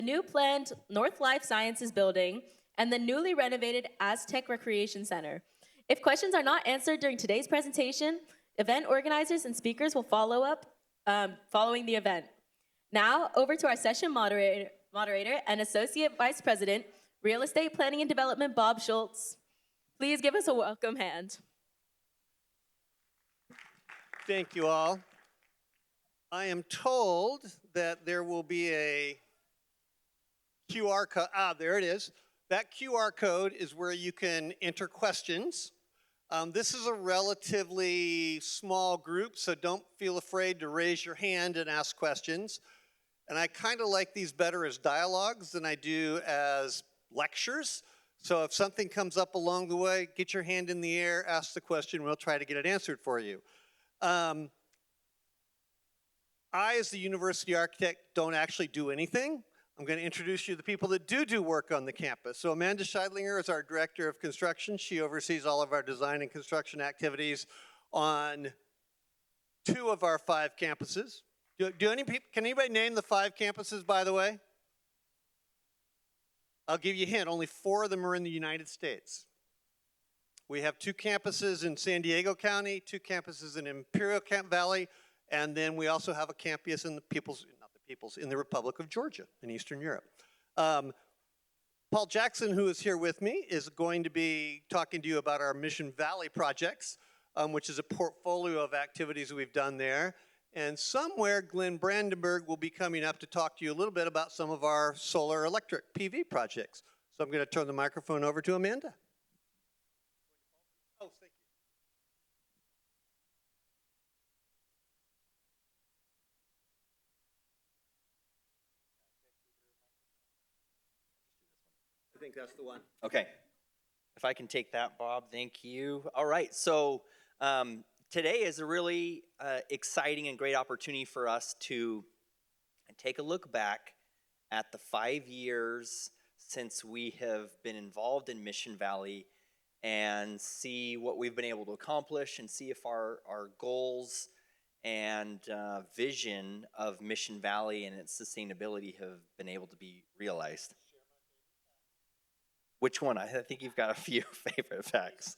new planned North Life Sciences building, and the newly renovated Aztec Recreation Center. If questions are not answered during today's presentation, event organizers and speakers will follow up following the event. Now, over to our session moderator and Associate Vice President, Real Estate Planning and Development, Bob Schultz. Please give us a welcome hand. Thank you all. I am told that there will be a QR code. There it is. That QR code is where you can enter questions. This is a relatively small group, so don't feel afraid to raise your hand and ask questions. And I kind of like these better as dialogues than I do as lectures. So if something comes up along the way, get your hand in the air, ask the question, we'll try to get it answered for you. I, as the university architect, don't actually do anything. I'm going to introduce you to the people that do work on the campus. So Amanda Scheidlinger is our Director of Construction. She oversees all of our design and construction activities on 2 of our 5 campuses. Can anybody name the 5 campuses, by the way? I'll give you a hint. Only 4 of them are in the United States. We have 2 campuses in San Diego County, 2 campuses in Imperial Valley, and then we also have a campus in in the Republic of Georgia in Eastern Europe. Paul Jackson, who is here with me, is going to be talking to you about our Mission Valley projects, which is a portfolio of activities we've done there. And somewhere, Glenn Brandenburg will be coming up to talk to you a little bit about some of our solar electric PV projects. So I'm going to turn the microphone over to Amanda. Oh, thank you. I think that's the one. Okay. If I can take that, Bob, thank you. All right, so today is a really exciting and great opportunity for us to take a look back at the 5 years since we have been involved in Mission Valley and see what we've been able to accomplish and see if our goals and vision of Mission Valley and its sustainability have been able to be realized. Which one? I think you've got a few favorite facts.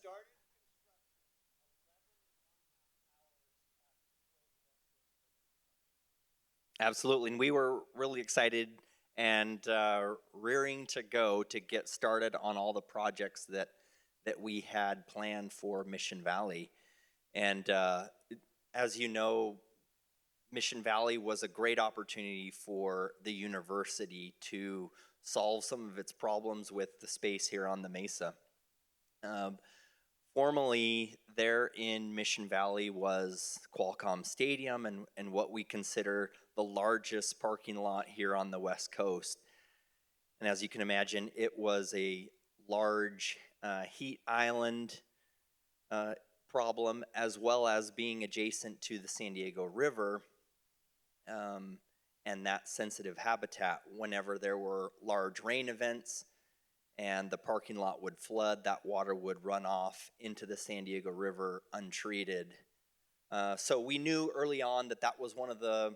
Absolutely, and we were really excited and rearing to go to get started on all the projects that we had planned for Mission Valley. And as you know, Mission Valley was a great opportunity for the university to solve some of its problems with the space here on the Mesa. Formerly, there in Mission Valley was Qualcomm Stadium and what we consider the largest parking lot here on the West Coast. And as you can imagine, it was a large heat island problem, as well as being adjacent to the San Diego River and that sensitive habitat. Whenever there were large rain events and the parking lot would flood, that water would run off into the San Diego River untreated. So we knew early on that that was one of the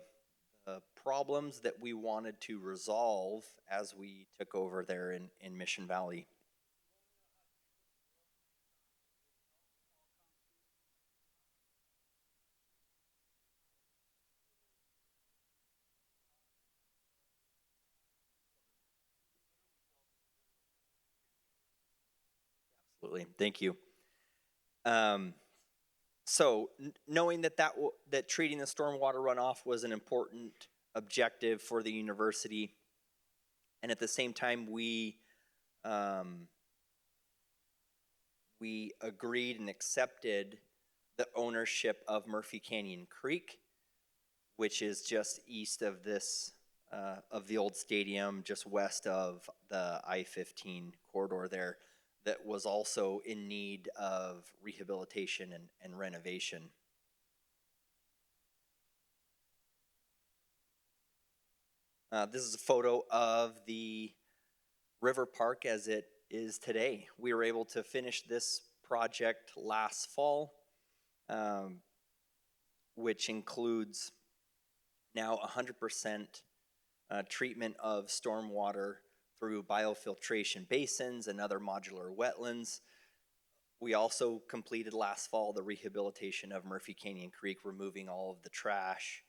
problems that we wanted to resolve as we took over there in Mission Valley. Absolutely, thank you. So knowing that treating the stormwater runoff was an important objective for the university, and at the same time we agreed and accepted the ownership of Murphy Canyon Creek, which is just east of this of the old stadium, just west of the I-15 corridor there, that was also in need of rehabilitation and renovation. This is a photo of the river park as it is today. We were able to finish this project last fall, which includes now 100% treatment of stormwater through biofiltration basins and other modular wetlands. We also completed last fall the rehabilitation of Murphy Canyon Creek, removing all of the trash,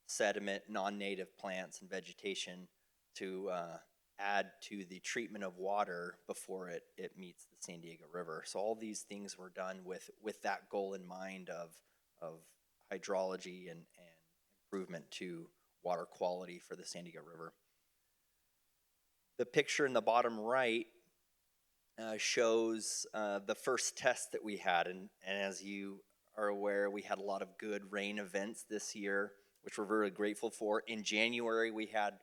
sediment, non-native plants, and vegetation to add to the treatment of water before it meets the San Diego River. So all these things were done with that goal in mind of hydrology and improvement to water quality for the San Diego River. The picture in the bottom right shows the first test that we had, and as you are aware, we had a lot of good rain events this year, which we're very grateful for. In January, we had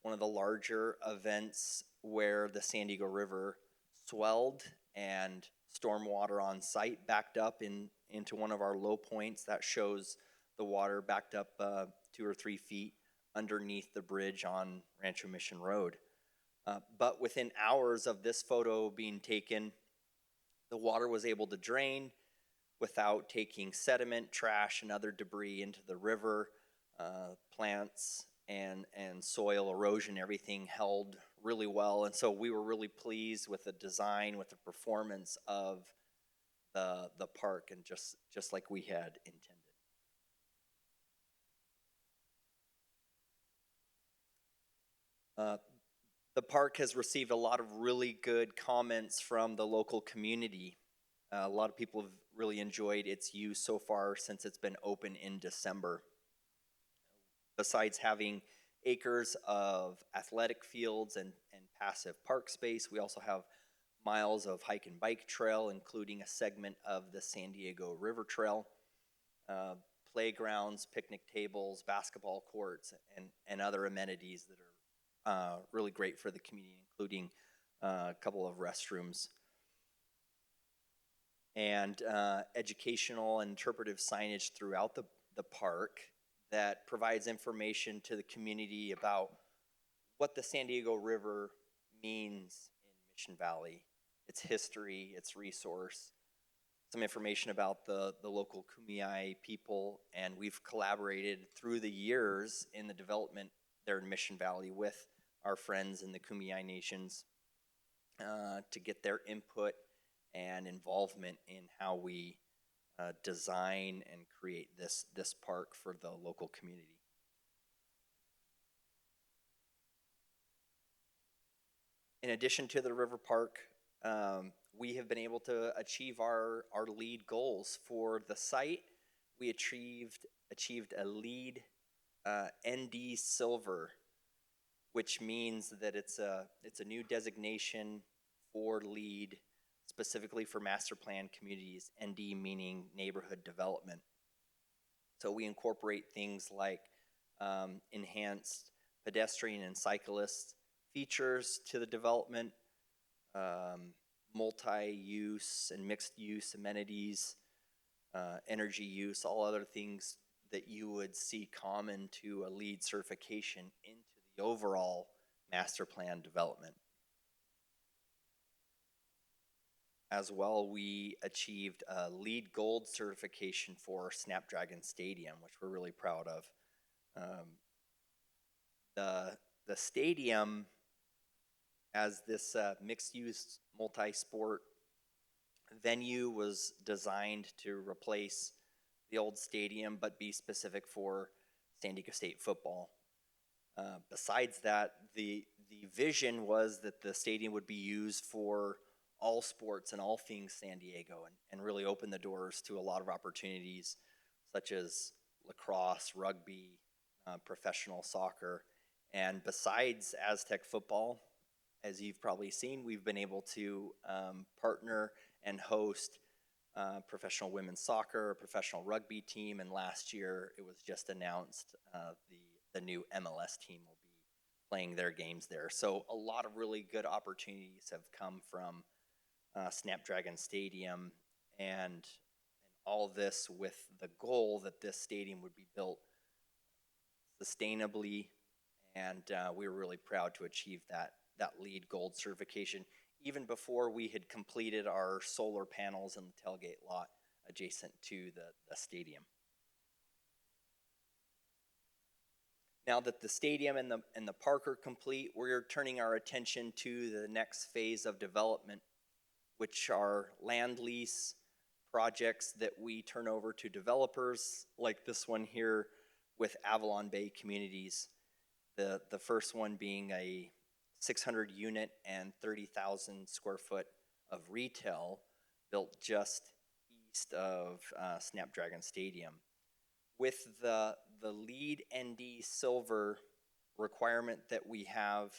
one of the larger events where the San Diego River swelled and stormwater on site backed up into one of our low points. That shows the water backed up 2 or 3 feet underneath the bridge on Rancho Mission Road. But within hours of this photo being taken, the water was able to drain without taking sediment, trash, and other debris into the river. Plants and soil erosion, everything held really well. And so we were really pleased with the design, with the performance of the park, and just like we had intended. The park has received a lot of really good comments from the local community. A lot of people have really enjoyed its use so far since it's been open in December. Besides having acres of athletic fields and passive park space, we also have miles of hike and bike trail, including a segment of the San Diego River Trail, playgrounds, picnic tables, basketball courts, and other amenities that are really great for the community, including a couple of restrooms. And educational and interpretive signage throughout the park that provides information to the community about what the San Diego River means in Mission Valley, its history, its resource, some information about the local Kumeyaay people, and we've collaborated through the years in the development there in Mission Valley with our friends in the Kumeyaay nations to get their input and involvement in how we design and create this park for the local community. In addition to the river park, we have been able to achieve our LEED goals for the site. We achieved a LEED ND Silver, which means that it's a new designation for LEED, specifically for master plan communities, ND meaning neighborhood development. So we incorporate things like enhanced pedestrian and cyclist features to the development, multi-use and mixed-use amenities, energy use, all other things that you would see common to a LEED certification into the overall master plan development. As well, we achieved a LEED Gold certification for Snapdragon Stadium, which we're really proud of. The stadium, as this mixed-use multi-sport venue, was designed to replace the old stadium but be specific for San Diego State football. Besides that, the vision was that the stadium would be used for all sports and all things San Diego, and really open the doors to a lot of opportunities such as lacrosse, rugby, professional soccer. And besides Aztec football, as you've probably seen, we've been able to partner and host professional women's soccer, a professional rugby team, and last year it was just announced the new MLS team will be playing their games there. So a lot of really good opportunities have come from Snapdragon Stadium, and all this with the goal that this stadium would be built sustainably, and we were really proud to achieve that LEED Gold certification even before we had completed our solar panels in the tailgate lot adjacent to the stadium. Now that the stadium and the park are complete, we're turning our attention to the next phase of development, which are land lease projects that we turn over to developers like this one here with Avalon Bay Communities. The first one being a 600 unit and 30,000 square foot of retail built just east of Snapdragon Stadium. With the LEED ND silver requirement that we have,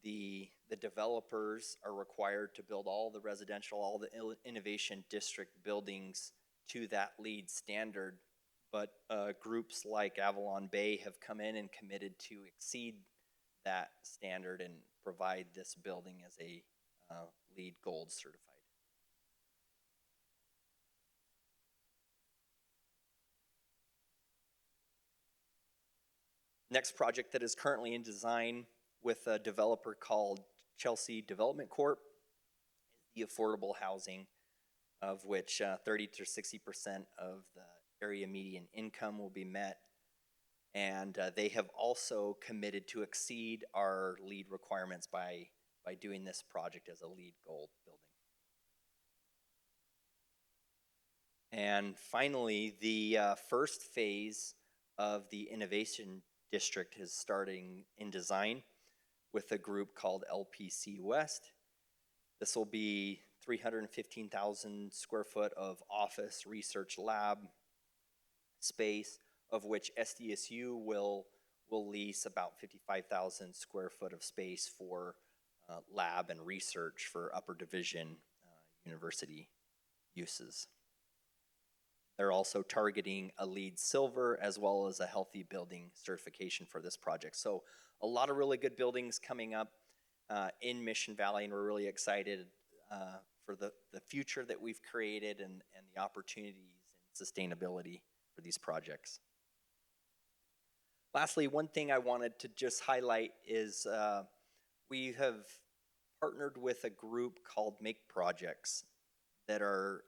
the developers are required to build all the residential, all the innovation district buildings to that LEED standard. But groups like Avalon Bay have come in and committed to exceed that standard and provide this building as a LEED Gold certified. Next project that is currently in design with a developer called Chelsea Development Corp is the affordable housing, of which 30 to 60% of the area median income will be met. And they have also committed to exceed our LEED requirements by doing this project as a LEED Gold building. And finally, the first phase of the innovation district is starting in design with a group called LPC West. This will be 315,000 square foot of office research lab space, of which SDSU will lease about 55,000 square foot of space for lab and research for upper division university uses. They're also targeting a LEED Silver as well as a healthy building certification for this project. So a lot of really good buildings coming up in Mission Valley, and we're really excited for the future that we've created and the opportunities and sustainability for these projects. Lastly, one thing I wanted to just highlight is we have partnered with a group called Make Projects that are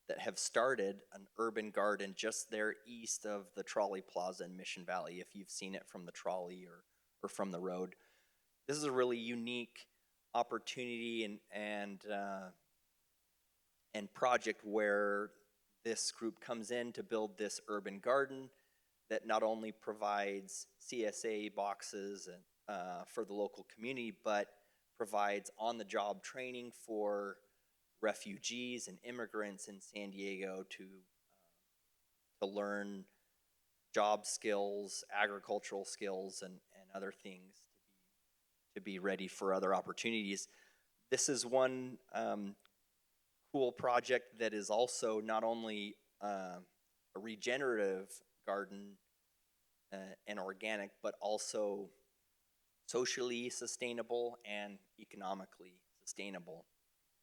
that have started an urban garden just there east of the trolley plaza in Mission Valley, if you've seen it from the trolley or from the road. This is a really unique opportunity and project where this group comes in to build this urban garden that not only provides CSA boxes for the local community, but provides on-the-job training for refugees and immigrants in San Diego to learn job skills, agricultural skills, and other things to be ready for other opportunities. This is one cool project that is also not only a regenerative garden and organic, but also socially sustainable and economically sustainable.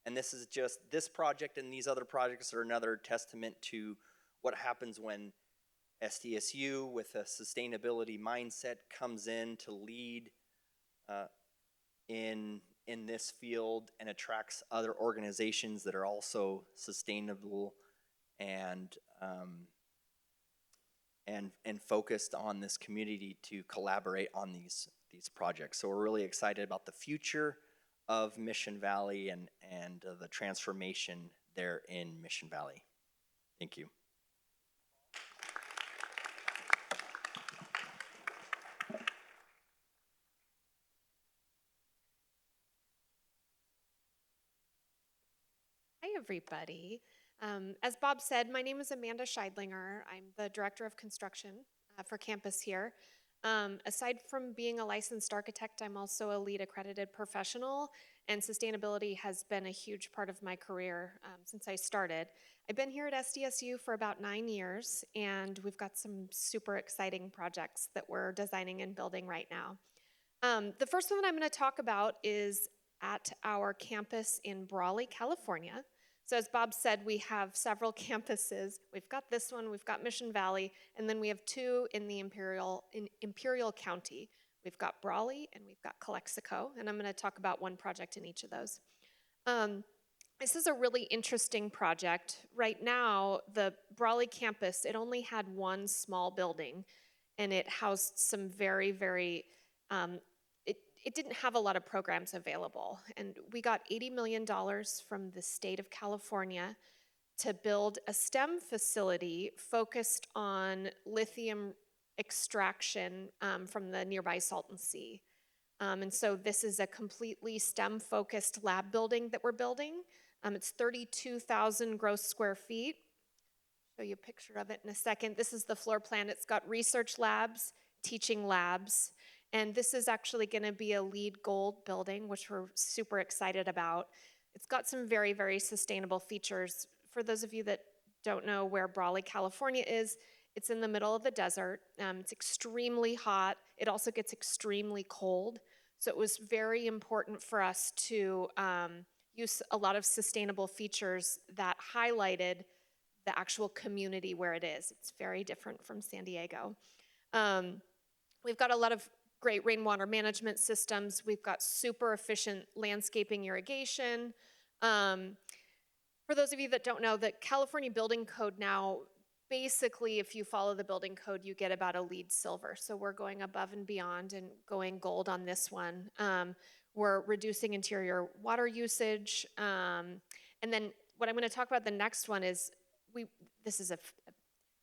And this is just, this project and these other projects are another testament to what happens when SDSU with a sustainability mindset comes in to lead in this field and attracts other organizations that are also sustainable and focused on this community to collaborate on these projects. So we're really excited about the future of Mission Valley and the transformation there in Mission Valley. Thank you. Hi, everybody. As Bob said, my name is Amanda Scheidlinger. I'm the Director of Construction for campus here. Aside from being a licensed architect, I'm also a LEED accredited professional, and sustainability has been a huge part of my career since I started. I've been here at SDSU for about 9 years, and we've got some super exciting projects that we're designing and building right now. The first one that I'm going to talk about is at our campus in Brawley, California. So as Bob said, we have several campuses. We've got this one, we've got Mission Valley, and then we have two in the Imperial County. We've got Brawley and we've got Calexico, and I'm going to talk about one project in each of those. This is a really interesting project. Right now, the Brawley campus, it only had one small building, and it housed some very, it didn't have a lot of programs available. And we got $80 million from the state of California to build a STEM facility focused on lithium extraction from the nearby Salton Sea. And so this is a completely STEM-focused lab building that we're building. It's 32,000 gross square feet. Show you a picture of it in a second. This is the floor plan. It's got research labs, teaching labs, and this is actually going to be a LEED Gold building, which we're super excited about. It's got some very sustainable features. For those of you that don't know where Brawley, California is, it's in the middle of the desert. It's extremely hot. It also gets extremely cold. So it was very important for us to use a lot of sustainable features that highlighted the actual community where it is. It's very different from San Diego. We've got a lot of great rainwater management systems. We've got super efficient landscaping irrigation. For those of you that don't know, the California Building Code now, basically, if you follow the building code, you get about a LEED Silver. So we're going above and beyond and going gold on this one. We're reducing interior water usage. And then what I'm going to talk about the next one is, this is a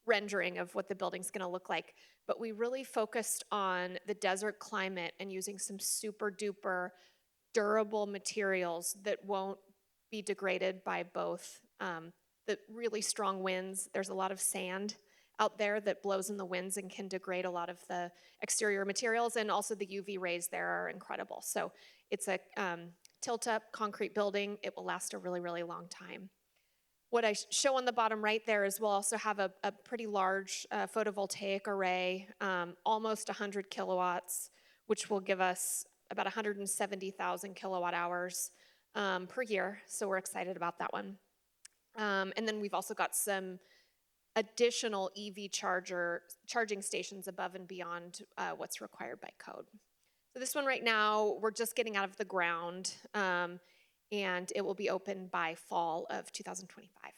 rendering of what the building's going to look like, but we really focused on the desert climate and using some super duper durable materials that won't be degraded by both the really strong winds. There's a lot of sand out there that blows in the winds and can degrade a lot of the exterior materials, and also the UV rays there are incredible. So it's a tilt-up concrete building. It will last a really long time. What I show on the bottom right there is we'll also have a pretty large photovoltaic array, almost 100 kilowatts, which will give us about 170,000 kilowatt hours per year. So we're excited about that one. And then we've also got some additional EV charging stations above and beyond what's required by code. So this one right now, we're just getting out of the ground, and it will be open by fall of 2025.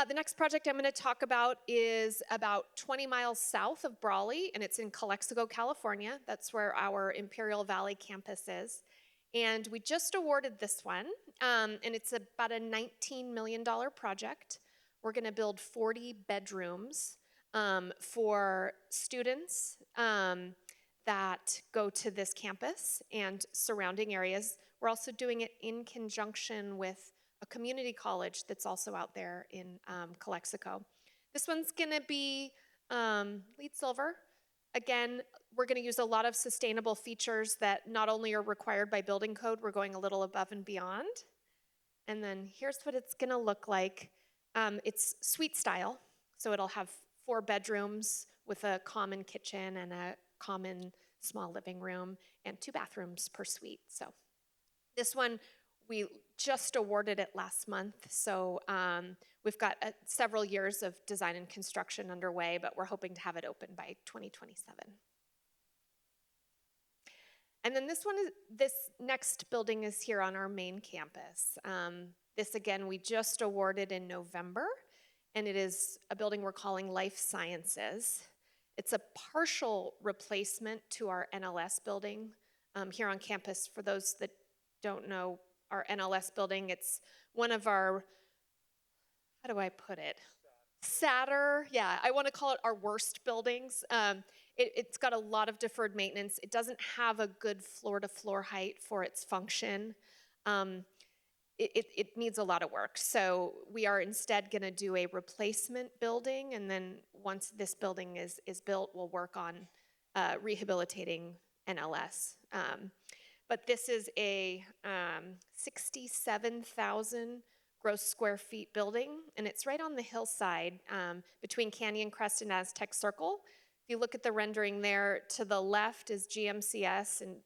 The next project I'm going to talk about is about 20 miles south of Brawley, and it's in Calexico, California. That's where our Imperial Valley campus is. And we just awarded this one, and it's about a $19 million project. We're going to build 40 bedrooms for students that go to this campus and surrounding areas. We're also doing it in conjunction with a community college that's also out there in Calexico. This one's going to be LEED Silver. Again, we're going to use a lot of sustainable features that not only are required by building code, we're going a little above and beyond. And then here's what it's going to look like. It's suite style, so it'll have 4 bedrooms with a common kitchen and a common small living room and 2 bathrooms per suite. So this one, we just awarded it last month, so we've got several years of design and construction underway, but we're hoping to have it open by 2027. And then this next building is here on our main campus. This again, we just awarded in November, and it is a building we're calling Life Sciences. It's a partial replacement to our NLS building here on campus. For those that don't know our NLS building, it's one of our, how do I put it? Sadder, yeah, I want to call it our worst buildings. It's got a lot of deferred maintenance. It doesn't have a good floor-to-floor height for its function. It needs a lot of work. So we are instead going to do a replacement building, and then once this building is built, we'll work on rehabilitating NLS. But this is a 67,000 gross square feet building, and it's right on the hillside between Canyon Crest and Aztec Circle. If you look at the rendering there, to the left is GMCS, and